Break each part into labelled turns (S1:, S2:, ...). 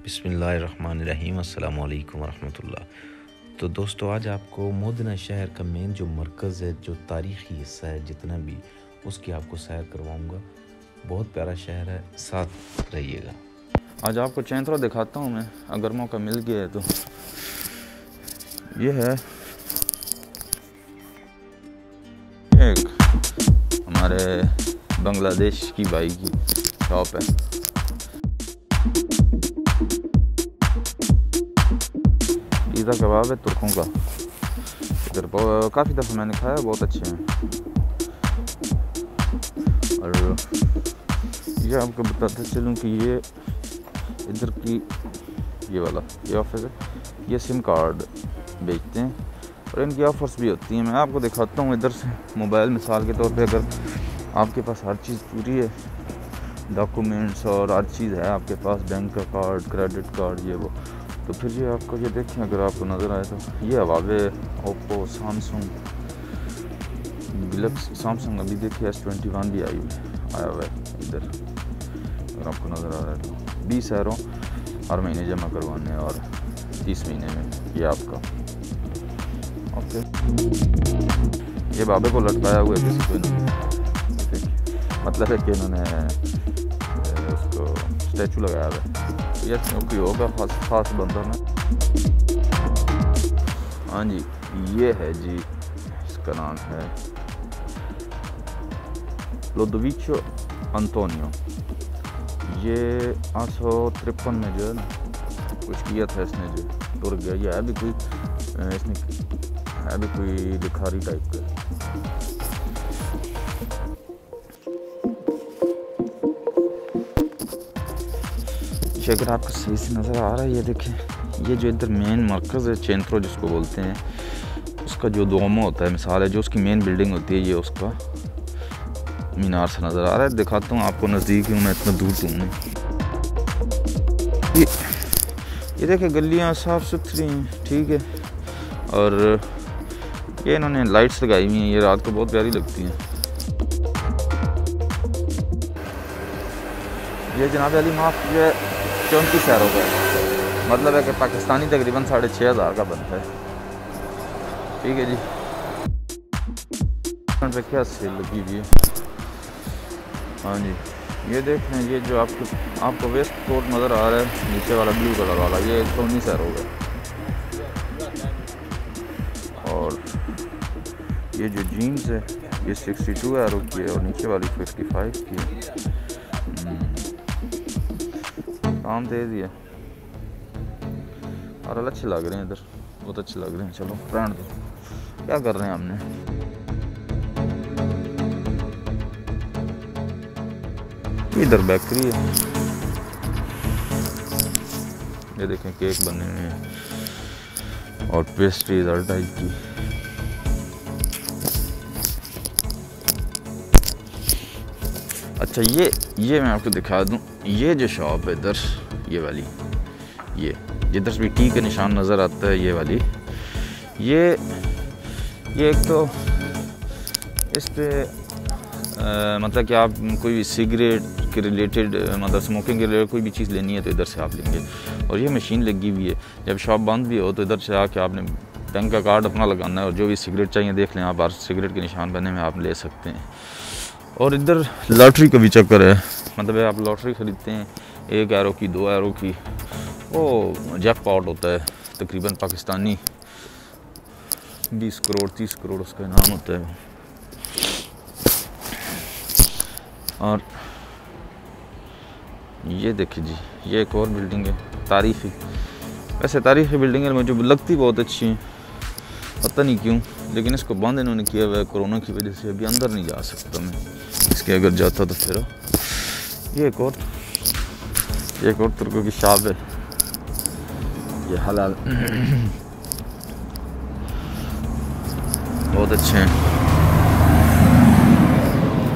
S1: बिस्मिल्लाहिर्रहमानिर्रहीम अस्सलाम वालेकुम रहमतुल्लाह। तो दोस्तों, आज आपको मोदना शहर का मेन जो मरकज़ है, जो तारीख़ी हिस्सा है जितना भी, उसकी आपको सैर करवाऊंगा। बहुत प्यारा शहर है, साथ रहिएगा।
S2: आज आपको चैंतरा दिखाता हूँ मैं, अगर मौका मिल गया है तो। ये है एक हमारे बांग्लादेश की भाई की शॉप है। पिज़्ज़ा कबाब है तुर्कों का, इधर काफ़ी दफ़ा मैंने खाया, बहुत अच्छे हैं। और ये आपको बताते चलूँ कि ये इधर की ये ऑफिस है, ये सिम कार्ड बेचते हैं और इनकी ऑफ़र्स भी होती हैं। मैं आपको दिखाता हूँ इधर से मोबाइल, मिसाल के तौर पे अगर आपके पास हर चीज़ पूरी है, डॉक्यूमेंट्स और हर चीज़ है आपके पास, बैंक का कार्ड, क्रेडिट कार्ड, ये वो, तो फिर ये आपको ये देखें, अगर आपको नज़र आए तो ये हवावे, ओप्पो, सैमसंग अभी देखिए S21 भी आया हुआ है इधर, अगर आपको नज़र आ रहा है तो 20 यूरो हर महीने जमा करवाने और 30 महीने में ये आपका। ओके, ये बाबे को लटकाया हुआ है किसी को, मतलब है कि इन्होंने उसको स्टैचू लगाया हुआ है, ये कोई होगा खास बंदा ना। हाँ जी, ये है जी, इसका नाम है लोडोविको अंतोनियो। ये 853 में जो है ना कुछ किया था इसने, जो टूट गया। ये है भी कोई, इसने है भी कोई भिखारी टाइप का। ये अगर आपको सही से नज़र आ रहा है, ये देखें, ये जो इधर मेन मरकज़ है, चैंतरा जिसको बोलते हैं, उसका जो दोमो होता है, मिसाल है जो उसकी मेन बिल्डिंग होती है, ये उसका मीनार से नज़र आ रहा है। दिखाता हूँ आपको नज़दीक हूँ मैं, इतना दूर तो हूँ। ये देखें, गलियाँ साफ़ सुथरी हैं, ठीक है, और ये इन्होंने लाइट्स लगाई हुई हैं, ये रात को बहुत प्यारी लगती हैं। ये जनाब अली माफ़ जो है 34 यूरो का है, मतलब है कि पाकिस्तानी तकरीबन 6500 का बनता है। ठीक है जी, पे क्या सेल लगी हुई है। हाँ जी, ये देख लें, ये जो आपको वेस्ट कोट नज़र आ रहा है, नीचे वाला ब्लू कलर वाला, ये 119 यूरो का। और ये जो जीन्स है ये 62 यूरो की है और नीचे वाली 55 की है। काम तेज़ ही है और अच्छे लग रहे हैं, इधर बहुत अच्छे लग रहे हैं। चलो ब्रांड दो, क्या कर रहे हैं हमने। इधर बेकरी है, ये देखें केक बने हुए हैं और पेस्ट्रीज हर टाइप की। अच्छा, ये मैं आपको दिखा दूं, ये जो शॉप है इधर, ये वाली, ये जिधर भी टी का निशान नज़र आता है, ये वाली, ये एक तो इस पे मतलब कि आप कोई भी सिगरेट के रिलेटेड, मतलब स्मोकिंग के रिलेटेड कोई भी चीज़ लेनी है तो इधर से आप लेंगे। और ये मशीन लगी हुई है, जब शॉप बंद भी हो तो इधर से आके आपने बैंक का कार्ड अपना लगाना है और जो भी सिगरेट चाहिए देख लें आप, सिगरेट के निशान बने में आप ले सकते हैं। और इधर लॉटरी का भी चक्कर है, मतलब आप लॉटरी ख़रीदते हैं 1 यूरो की, 2 यूरो की, वो जैकपॉट होता है तकरीबन पाकिस्तानी 20 करोड़ 30 करोड़ उसका इनाम होता है। और ये देखिए जी, ये एक और बिल्डिंग है तारीख़ी, वैसे तारीख़ी बिल्डिंग है, मुझे लगती बहुत अच्छी है, पता नहीं क्यों, लेकिन इसको बंद इन्होंने किया हुआ है कोरोना की वजह से, अभी अंदर नहीं जा सकता मैं इसके, अगर जाता तो फिर। ये एक और तुर्कों की शॉप है, ये हलाल बहुत अच्छे हैं।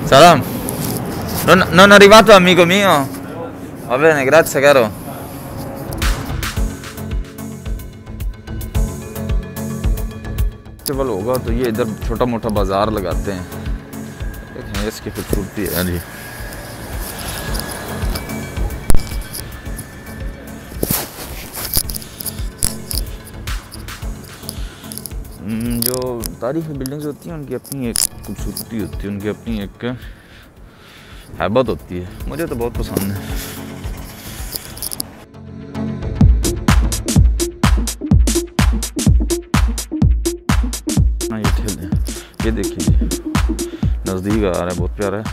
S2: Salam, non è arrivato amico mio? Va bene, grazie caro. Festival होगा तो ये इधर छोटा मोटा बाज़ार लगाते हैं, देखें इसकी खूबसूरती है जी। जो तारीखी बिल्डिंग्स होती हैं उनकी अपनी एक खूबसूरती होती है, उनकी अपनी एक हैबत होती है। मुझे तो बहुत पसंद है। हाँ, ये ठेले, ये देखिए नज़दीक आ रहा है, बहुत प्यारा है।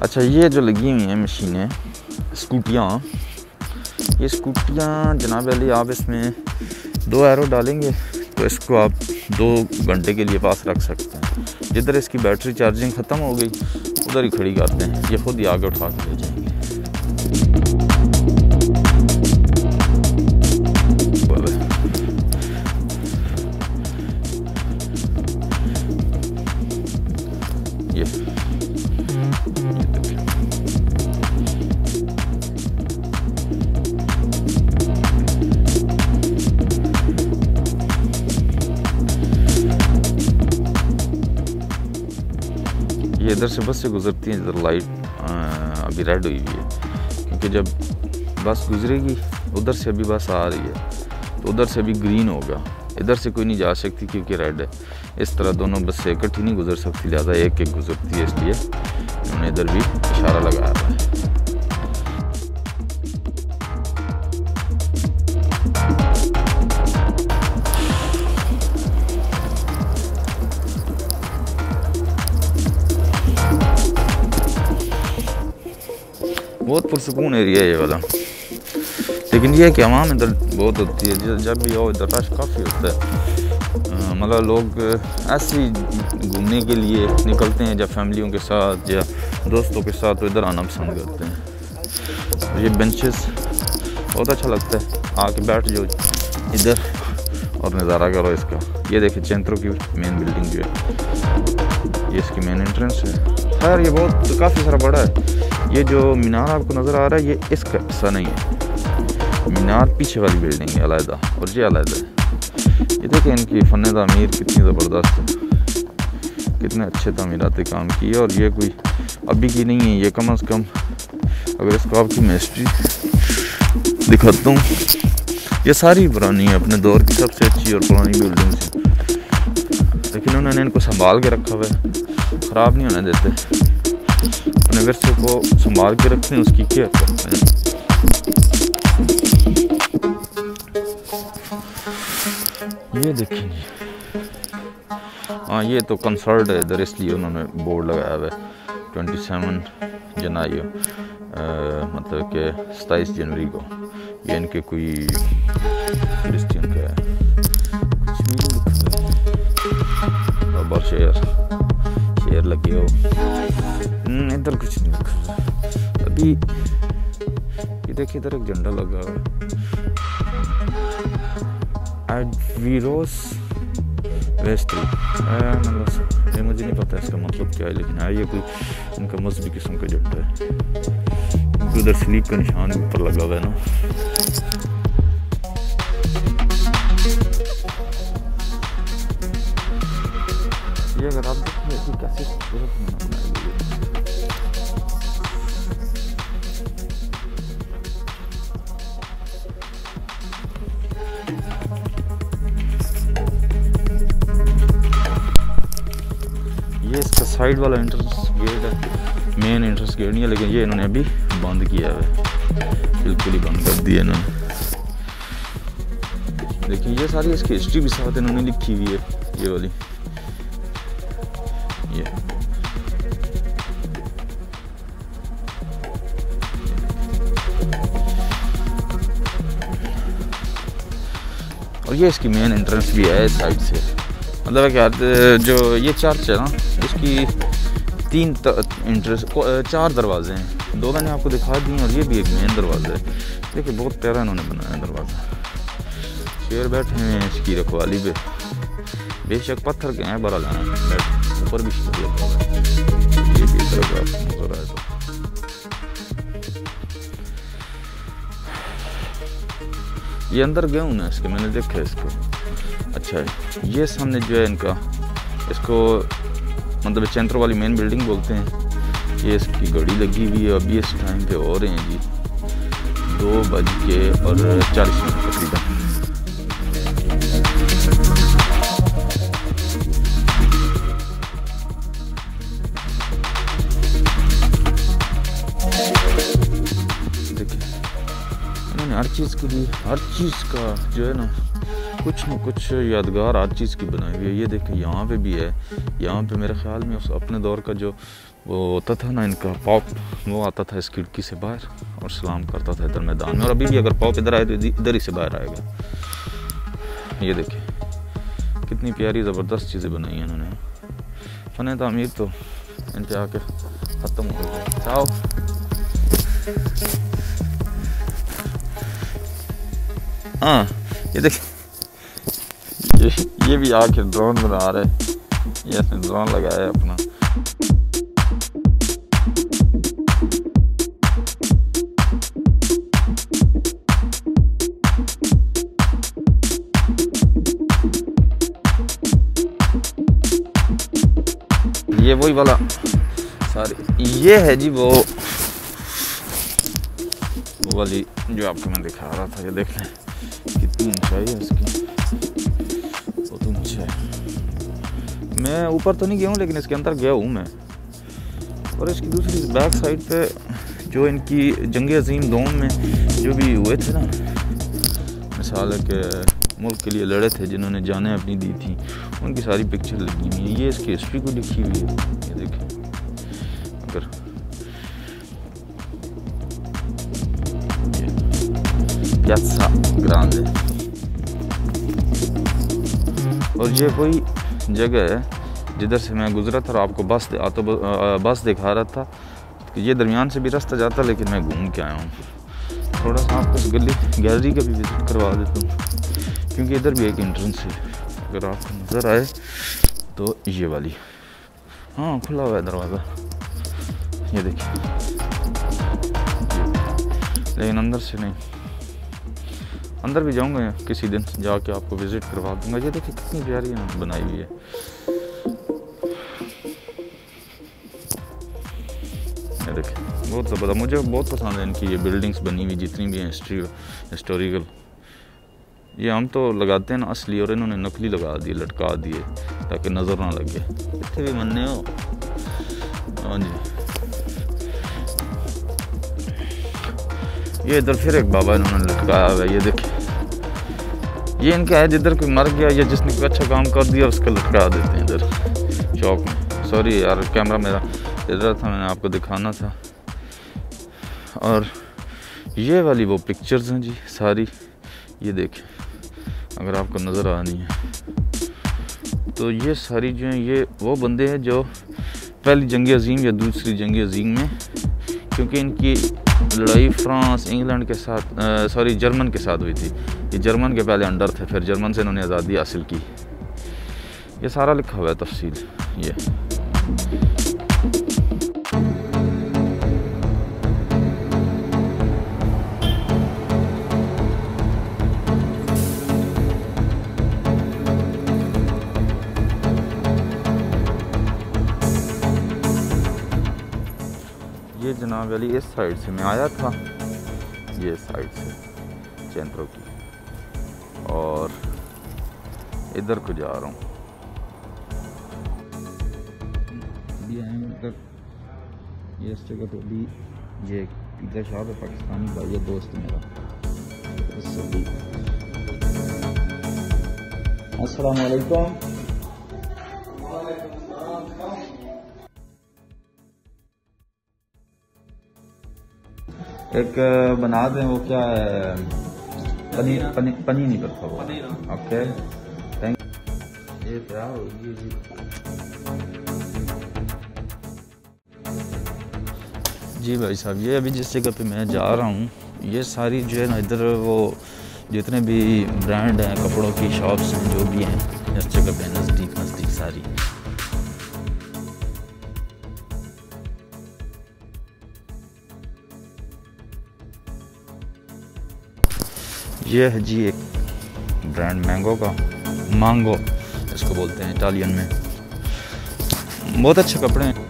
S2: अच्छा, ये जो लगी हुई हैं मशीनें, स्कूटियाँ, ये स्कूटियाँ जनाब अली, आप इसमें 2 एरो डालेंगे तो इसको आप 2 घंटे के लिए पास रख सकते हैं। जिधर इसकी बैटरी चार्जिंग ख़त्म हो गई उधर ही खड़ी करते हैं, ये खुद ही आगे उठा के ले जाएंगे। ये इधर से बस से गुजरती है, इधर लाइट अभी रेड हुई हुई है, क्योंकि जब बस गुजरेगी उधर से अभी बस आ रही है तो उधर से अभी ग्रीन होगा, इधर से कोई नहीं जा सकती क्योंकि रेड है। इस तरह दोनों बस से इकट्ठी नहीं गुजर सकती, लिहाजा एक एक गुजरती है, इसलिए उन्होंने इधर भी इशारा लगाया है। बहुत पुरसकून एरिया है ये वाला, लेकिन ये है कि आवाम इधर बहुत होती है। जब भी आओ इधर रश काफ़ी होता है, मतलब लोग ऐसे ही घूमने के लिए निकलते हैं, जब फैमिलियों के साथ या दोस्तों के साथ तो इधर आना पसंद करते हैं। ये बेंचेस बहुत अच्छा लगता है, आके बैठ जाओ इधर और नज़ारा करो इसका। ये देखिए चेंत्रो की मेन बिल्डिंग जो है, ये इसकी मेन एंट्रेंस है। खैर ये बहुत काफ़ी सारा बड़ा है। ये जो मीनार आपको नज़र आ रहा है ये इसका हिस्सा नहीं है, मीनार पीछे वाली बिल्डिंग है अलहदा, और ये अलहदा है। ये देखें इनकी फ़न तामीर कितनी ज़बरदस्त है, कितने अच्छे तामीराती काम किए। और ये कोई अभी की नहीं है, ये कम अज़ कम अगर इसको आपकी मैं हिस्ट्री दिखाता हूँ, ये सारी पुरानी है, अपने दौर की सबसे अच्छी और पुरानी बिल्डिंग है। लेकिन उन्होंने इनको संभाल के रखा हुआ है, ख़राब नहीं होने देते, अपने विरसे को संभाल के रखते हैं, उसकी केयर करते हैं। ये देखिए, हाँ ये तो कंसर्ट है इधर, इसलिए उन्होंने बोर्ड लगाया हुआ है 27 जनवरी, मतलब कि 27 जनवरी को। ये इनके कोई क्रिश्चियन का है, कुछ भी और शेर लगे हो, इधर कुछ नहीं लिखा। अभी ये देखिए इधर एक झंडा लगा हुआ है, एडवीरोस वेस्ट्री, ये मुझे नहीं पता इसका मतलब क्या है, लेकिन है ये कोई इनका मजहबी किस्म का झंडा है। उधर स्लीप का निशान भी ऊपर लगा हुआ है ना। ये अगर आप देखिए कि कैसे खूबसूरत बनाई गई है। ये इसका साइड वाला एंट्रेंस गेट है, मेन एंट्रेंस गेट नहीं है, लेकिन ये इन्होंने अभी बंद किया है, बिल्कुल ही बंद कर दिया इन्होंने। देखिए ये सारी इसकी हिस्ट्री भी साथ इन्होंने लिखी हुई है, ये वाली ये। और ये इसकी मेन एंट्रेंस भी है इस साइड से, मतलब क्या जो ये चर्च है ना, इसकी 3 एंट्रेंस 4 दरवाजे हैं, 2 मैंने आपको दिखा दिए और ये भी एक मेन दरवाज़ा है। देखिए बहुत प्यारा इन्होंने बनाया दरवाज़ा, शेर बैठे हैं इसकी रखवाली पे, बेशक पत्थर के हैं, बड़ा लाना बैठ, ऊपर भी शेर लगा हुआ है। ये भी तरह का नजर आए तो ये अंदर गए हूँ ना इसके, मैंने देखा है इसको। अच्छा है, ये सामने जो है इनका, इसको मतलब चेंट्रो वाली मेन बिल्डिंग बोलते हैं। ये इसकी घड़ी लगी हुई है, अभी इस टाइम पे हो रहे हैं जी 2:40 तकरीबन। देखिए इन्होंने हर चीज़ का जो है ना कुछ यादगार हर चीज़ की बनाई हुई है। ये देखिए यहाँ पे भी है, यहाँ पे मेरे ख्याल में उस अपने दौर का जो वो होता था ना इनका पॉप, वो आता था इस खिड़की से बाहर और सलाम करता था इधर मैदान में। और अभी भी अगर पॉप इधर आए तो इधर ही से बाहर आएगा। ये देखिए कितनी प्यारी ज़बरदस्त चीज़ें बनाई हैं इन्होंने। फ़न तामीर तो इनके आके ख़त्म हो गया। चाओ हाँ ये देखिए ये भी आके ड्रोन बना रहे हैं। ये इसने ड्रोन लगाया है अपना। ये वही वाला सारी ये है जी वो वाली जो आपको मैं दिखा रहा था। ये देख लें कितनी ऊंचाई है इसकी, बहुत ऊंचा है। मैं ऊपर तो नहीं गया हूँ लेकिन इसके अंदर गया हूँ मैं। और इसकी दूसरी बैक साइड पे जो इनकी जंग अजीम दोम में जो भी हुए थे ना, मिसाल है कि मुल्क के लिए लड़े थे, जिन्होंने जानें अपनी दी थी, उनकी सारी पिक्चर लगी हुई है। ये इसकी हिस्ट्री को लिखी हुई है। ये देखिए अगर पियाज़ा ग्रांडे, और ये वही जगह है जिधर से मैं गुजरा था और आपको बस दिखा रहा था कि ये दरमियान से भी रास्ता जाता, लेकिन मैं घूम के आया हूँ। थोड़ा सा आपको इस गैलरी का भी विज़िट करवा देता हूँ, क्योंकि इधर भी एक एंट्रेंस है। अगर आपको नज़र आए तो ये वाली, हाँ खुला हुआ है दरवाज़ा, ये देखिए, लेकिन अंदर से नहीं। अंदर भी जाऊंगा किसी दिन, जाके आपको विज़िट करवा दूंगा। ये देखिए कितनी प्यारी बनाई हुई है। ये देखिए बहुत ज़बरदस्त, मुझे बहुत पसंद है इनकी ये बिल्डिंग्स बनी हुई जितनी भी हैं हिस्टोरिकल। ये हम तो लगाते हैं ना असली, और इन्होंने नकली लगा दिए, लटका दिए ताकि नज़र ना लगे। इतने भी मनने हो। हाँ जी, ये इधर फिर एक बाबा इन्होंने लटकाया हुआ है। ये देखिए ये इनका है, जिधर कोई मर गया या जिसने कोई अच्छा काम कर दिया उसका लटका देते हैं इधर चौक में। सॉरी यार, कैमरा मेरा इधर था, मैंने आपको दिखाना था। और ये वाली वो पिक्चर्स हैं जी सारी, ये देखें अगर आपको नज़र आनी है तो ये सारी जो हैं ये वो बंदे हैं जो पहली जंग अजीम या दूसरी जंग अजीम में, क्योंकि इनकी लड़ाई फ्रांस इंग्लैंड के साथ जर्मन के साथ हुई थी। ये जर्मन के पहले अंडर थे, फिर जर्मन से इन्होंने आज़ादी हासिल की। ये सारा लिखा हुआ है तफसील। ये जनाब वाली इस साइड से मैं आया था, ये साइड से चेंत्रो की, और इधर को जा रहा हूँ। ये इस जगह पे भी ये पिज़्ज़ा शॉप है, पाकिस्तानी भाई है, दोस्त मेरा। अस्सलाम वालेकुम। एक बना दें, वो क्या है, पनीर नहीं करता वो। Okay thank you. ये तैयार होगी जी। जी भाई साहब, ये अभी जिस जगह पे मैं जा रहा हूँ, ये सारी जो है ना इधर वो जितने भी ब्रांड हैं, कपड़ों की शॉप्स हैं, जो भी हैं इस जगह पे नज़दीक सारी। ये है जी एक ब्रांड मैंगो का, मांगो इसको बोलते हैं इटालियन में। बहुत अच्छे कपड़े हैं।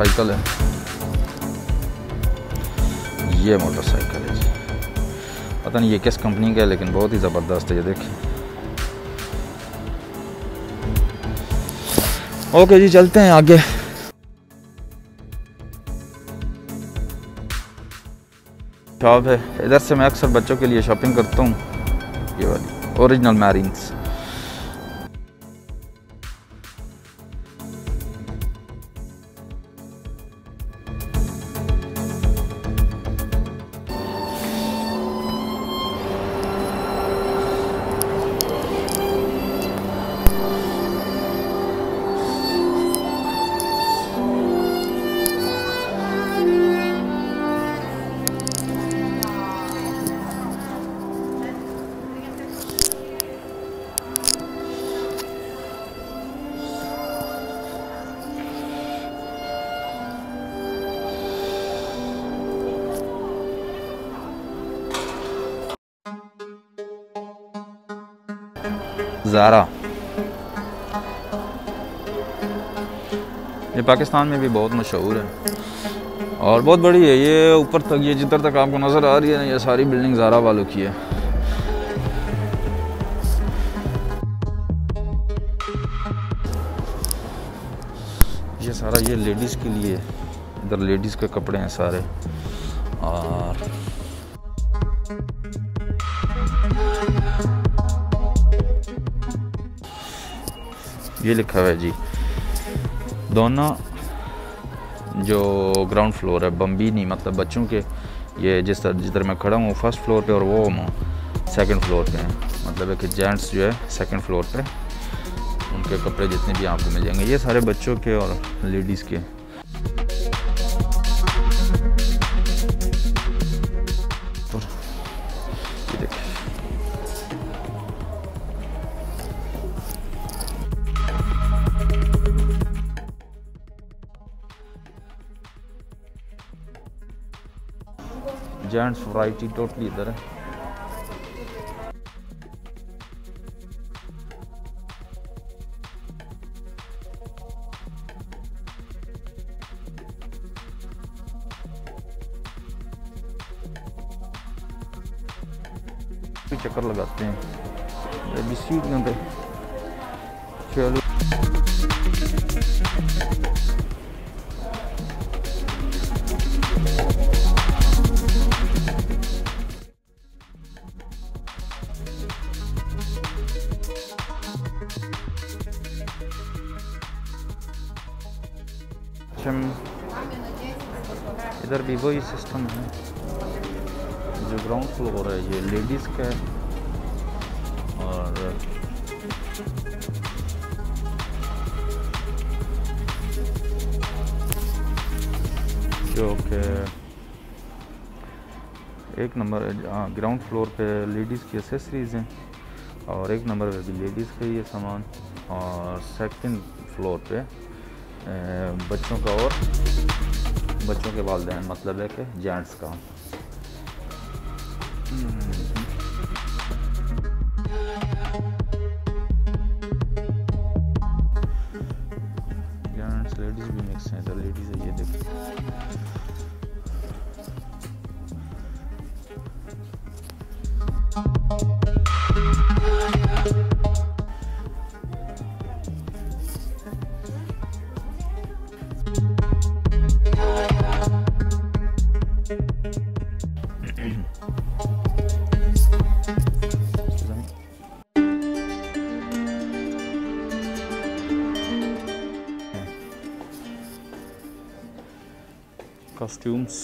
S2: मोटरसाइकिल है, ये मोटरसाइकिल है जी, पता नहीं ये किस कंपनी का है लेकिन बहुत ही ज़बरदस्त है। ये देखिए। ओके जी, चलते हैं आगे। शॉप है, इधर से मैं अक्सर बच्चों के लिए शॉपिंग करता हूँ, ये वाली ओरिजिनल मैरिन्स। ज़ारा, ये पाकिस्तान में भी बहुत मशहूर है और बहुत बड़ी है। ये ऊपर तक, ये जिधर तक आपको नज़र आ रही है ना, ये सारी बिल्डिंग ज़ारा वालों की है। ये सारा ये लेडीज़ के लिए, इधर लेडीज़ के कपड़े हैं सारे। और ये लिखा हुआ है जी, दोनों जो ग्राउंड फ्लोर है बम्बीनी, मतलब बच्चों के, ये जिधर मैं खड़ा हूँ फर्स्ट फ्लोर पे और वो सेकंड फ्लोर पे हैं। मतलब है कि जेंट्स जो है सेकंड फ्लोर पे, उनके कपड़े जितने भी आपको मिल जाएंगे, ये सारे बच्चों के और लेडीज़ के। जेंट्स वैरायटी टोटली इधर है। चक्कर लगाते हैं अभी सीढ़ियों पे। चलो इधर भी वही सिस्टम है, जो ग्राउंड फ्लोर है ये लेडीज़ का है और जो कि एक नंबर ग्राउंड फ्लोर पे लेडीज़ की एसेसरीज़ हैं और एक नंबर पे भी लेडीज़ का ये सामान, और सेकंड फ्लोर पे बच्चों का और बच्चों के वालिदैन, मतलब है कि जेंट्स का। जेंट्स लेडीज़ भी मिक्स हैं, इधर लेडीज़ है, ये देखिए। Costumes,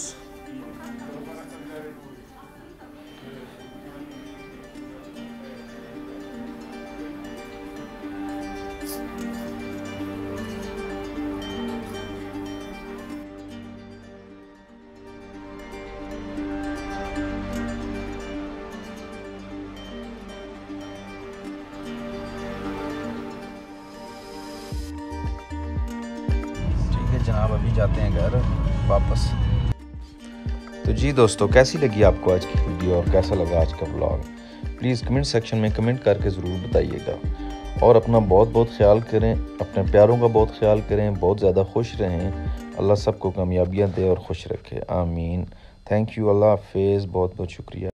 S2: जनाब अभी जाते हैं घर वापस।
S1: तो जी दोस्तों, कैसी लगी आपको आज की वीडियो और कैसा लगा आज का व्लॉग, प्लीज़ कमेंट सेक्शन में कमेंट करके ज़रूर बताइएगा। और अपना बहुत बहुत ख्याल करें, अपने प्यारों का बहुत ख्याल करें, बहुत ज़्यादा खुश रहें। अल्लाह सबको कामयाबियाँ दे और खुश रखे, आमीन। थैंक यू, अल्लाह हाफिज़, बहुत बहुत शुक्रिया।